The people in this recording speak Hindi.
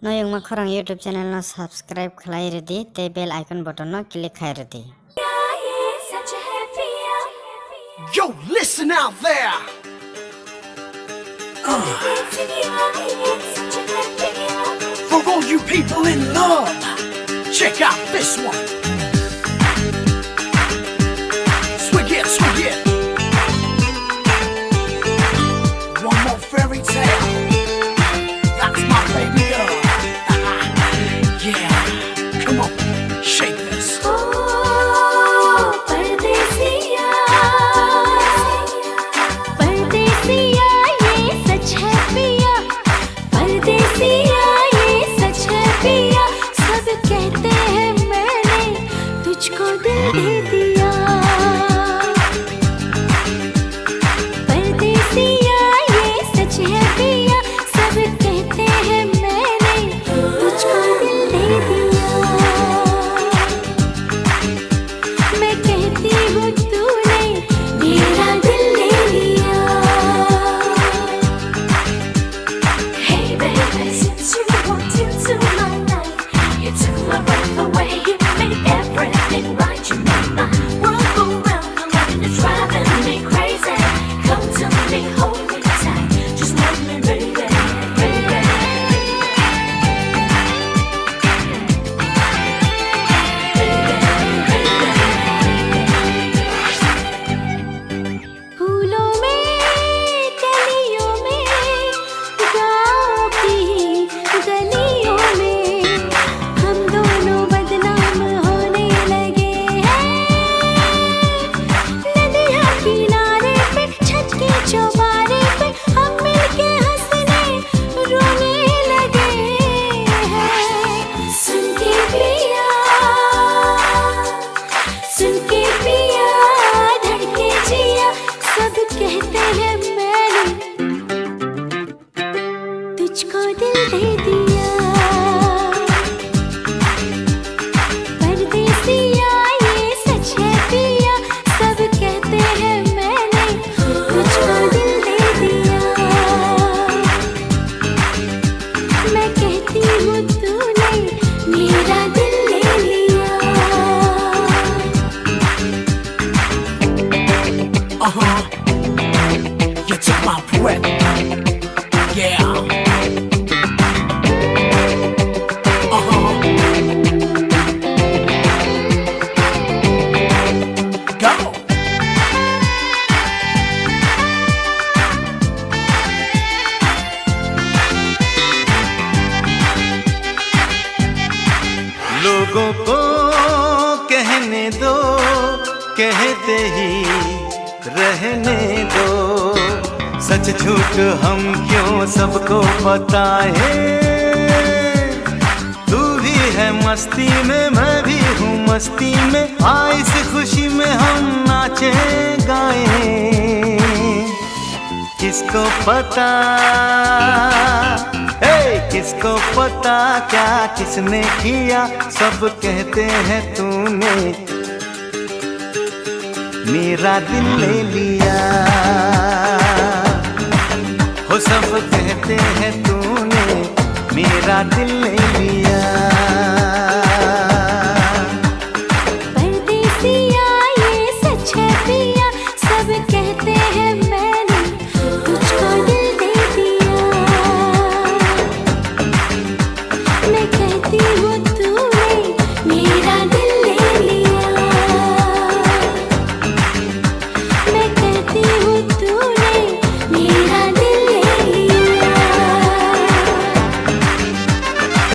No yung makarang YouTube channel no subscribe khalai redi te bell icon button no click khai redi. Yo, listen out there. For all you people in love, check out this one. Swig it, swig it. One more fairy tale. That's my baby girl. Yeah, come on, shake this. Perdesiya, Perdesiya, ये सच है पिया। Perdesiya, ये सच है पिया। सब कहते हैं मैंने तुझको दिल दे दिया। Perdesiya, ये सच है पिया। सब कहते हैं मैंने तुझको दिल दे दिया। मैं कहती हूँ तूने मेरा दिल ले लिया। Hey baby, since you walked into my life, you took my breath away, you made everything right. You made my world go round, the loving is driving me crazy. Come to me, hold me tight, just love me baby, baby. फूलों में कलियों में गाँव की गलियों में हम दोनों बदनाम होने लगे हैं। नदियाँ किनारे पे छत के चौबारे पे हम मिलके हंसने रोने लगे हैं। सुन के पिया धड़के जिया। सब कहते हैं मैंने तुझको दिल दे दिया। परदेसिया ये सच है पिया। सब कहते हैं मैंने तुझको दिल दे दिया। मैं कहती हूँ तूने मेरा दिल ले लिया। You took my breath. Yeah. Go. लोगों को कहने दो, कहते ही रहने दो। सच झूठ हम क्यों सबको बताए। तू भी है मस्ती में, मैं भी हूँ मस्ती में। आ इस खुशी में हम नाचे गाए। किसको पता, किसको पता क्या किसने किया। सब कहते हैं तूने मेरा दिल ले लिया। हो सब कहते हैं तूने मेरा दिल ले लिया।